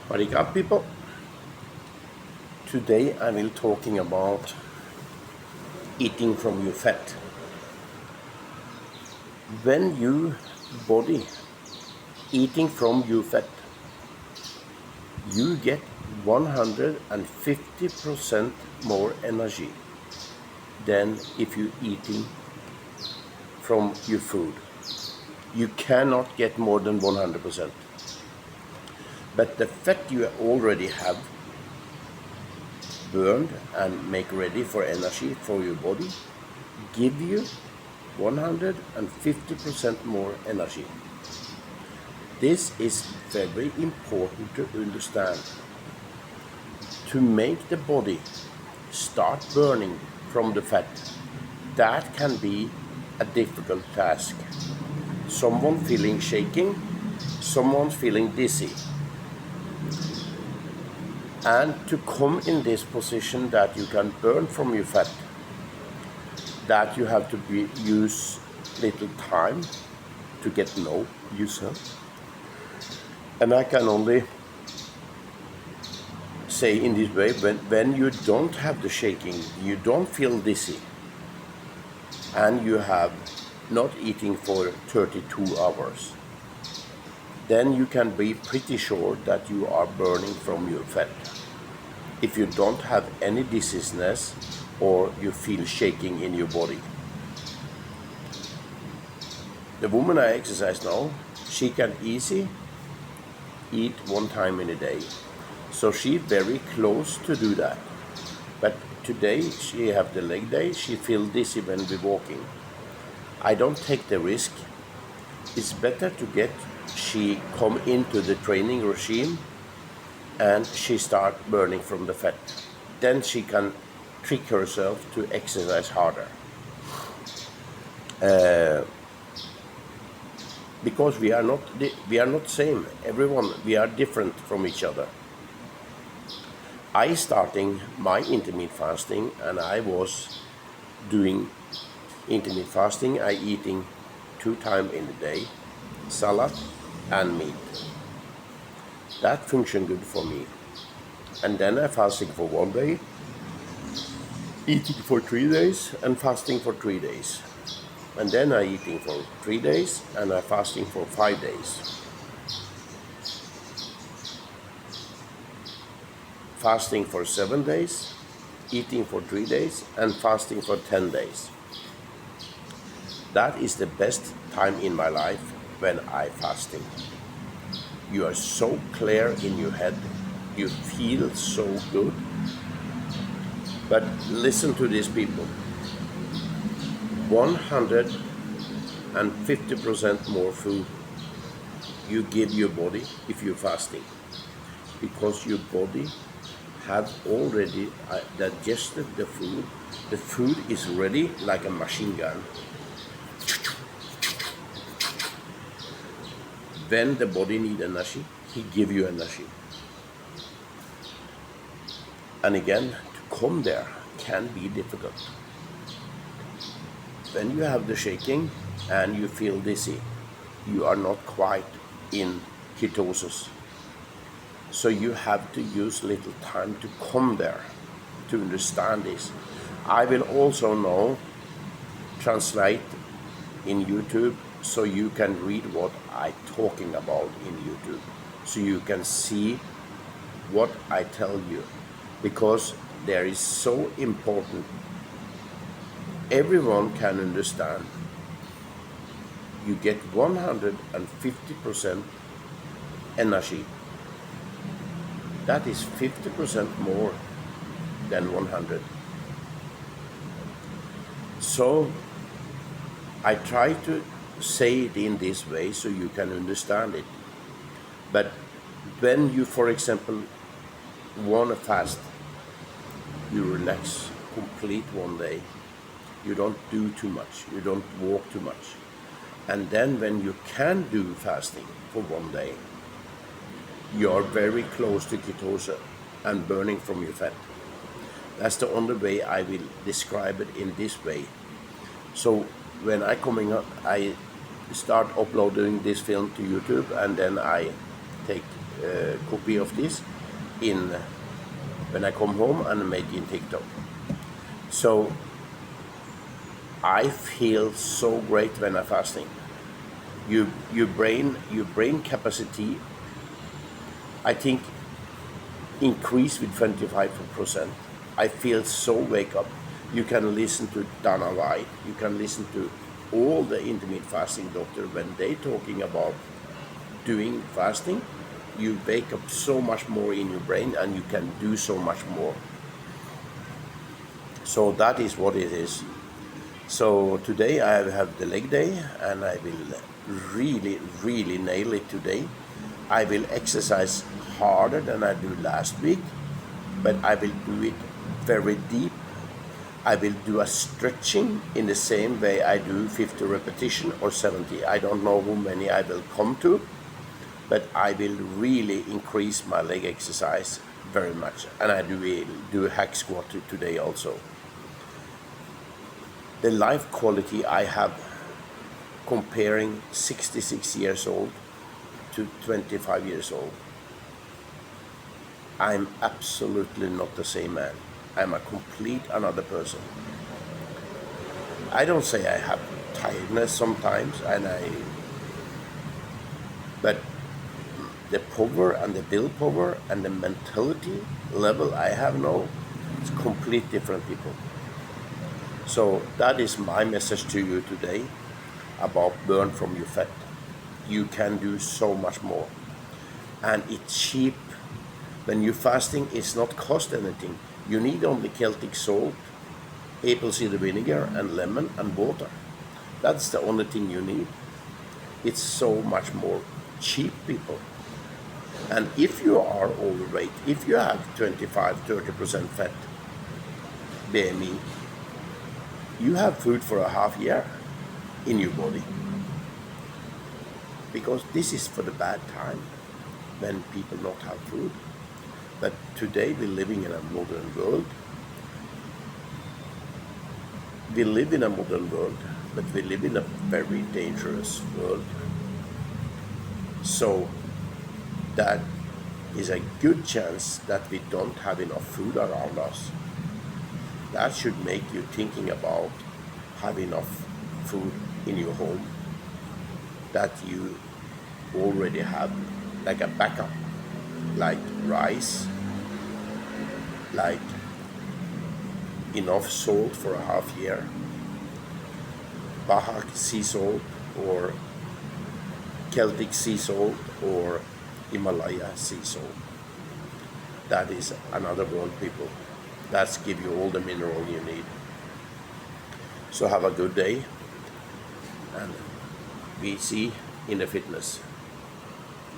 What up, people? Today I will talking about eating from your fat. When you body eating from your fat, you get 150% more energy than if you eating from your food. You cannot get more than 100%. But the fat you already have burned and make ready for energy for your body give you 150% more energy. This is very important to understand. To make the body start burning from the fat, that can be a difficult task. Someone feeling shaking, someone feeling dizzy. And to come in this position that you can burn from your fat, that you have to use little time to get to know yourself. And I can only say in this way, when you don't have the shaking, you don't feel dizzy, and you have not eating for 32 hours, then you can be pretty sure that you are burning from your fat. If you don't have any dizziness or you feel shaking in your body. The woman I exercise now, she can easy eat one time in a day. So she very close to do that. But today she have the leg day, she feel dizzy when we walking. I don't take the risk. It's better to get she come into the training regime and she start burning from the fat. Then she can trick herself to exercise harder. Because we are not same. Everyone, we are different from each other. I starting my intermittent fasting, and I was doing intermittent fasting. I eating 2 times in a day, salad and meat. That functioned good for me. And then I fasting for 1 day, eating for 3 days, and fasting for 3 days. And then I eating for 3 days, and I fasting for 5 days. Fasting for 7 days, eating for 3 days, and fasting for 10 days. That is the best time in my life when I fasting. You are so clear in your head, you feel so good. But listen to these people. 150% more food you give your body if you're fasting, because your body have already digested the food. The food is ready like a machine gun. When the body need energy, he give you energy. And again, to come there can be difficult. When you have the shaking and you feel dizzy, you are not quite in ketosis. So you have to use little time to come there, to understand this. I will also now translate in YouTube, so you can read what I talking about in YouTube, so you can see what I tell you, because there is so important. Everyone can understand. You get 150% energy. That is 50% more than 100. So I try to say it in this way so you can understand it. But when you, for example, want to fast, you relax, complete 1 day. You don't do too much, you don't walk too much. And then when you can do fasting for 1 day, you are very close to ketosis and burning from your fat. That's the only way I will describe it in this way. So when I coming up, I start uploading this film to YouTube, and then I take copy of this in when I come home and make in TikTok. So I feel so great when I'm fasting. Your brain capacity, I think, increase with 25%. I feel so wake up. You can listen to Dana White. You can listen to all the intermittent fasting doctor when they talking about doing fasting. You wake up so much more in your brain and you can do so much more. So that is what it is. So today I have the leg day and I will really nail it today. I will exercise harder than I do last week, but I will do it very deep. I will do a stretching in the same way I do 50 repetition or 70. I don't know how many I will come to, but I will really increase my leg exercise very much. And I do a hack squat today also. The life quality I have comparing 66 years old to 25 years old, I'm absolutely not the same man. I'm a complete another person. I don't say I have tiredness sometimes, but the power and the willpower and the mentality level I have now, it's complete different people. So that is my message to you today about burn from your fat. You can do so much more, and it's cheap. When you're fasting, it's not cost anything. You need only Celtic salt, apple cider vinegar, and lemon and water. That's the only thing you need. It's so much more cheap, people. And if you are overweight, if you have 25-30% fat BMI, you have food for a half year in your body. Because this is for the bad time when people not have food. But today we're living in a modern world. We live in a modern world, but we live in a very dangerous world. So that is a good chance that we don't have enough food around us. That should make you thinking about have enough food in your home, that you already have like a backup, like rice, like enough salt for a half year, Baja sea salt or Celtic sea salt or Himalaya sea salt. That is another world, people. That's give you all the mineral you need. So have a good day, and we see in the fitness.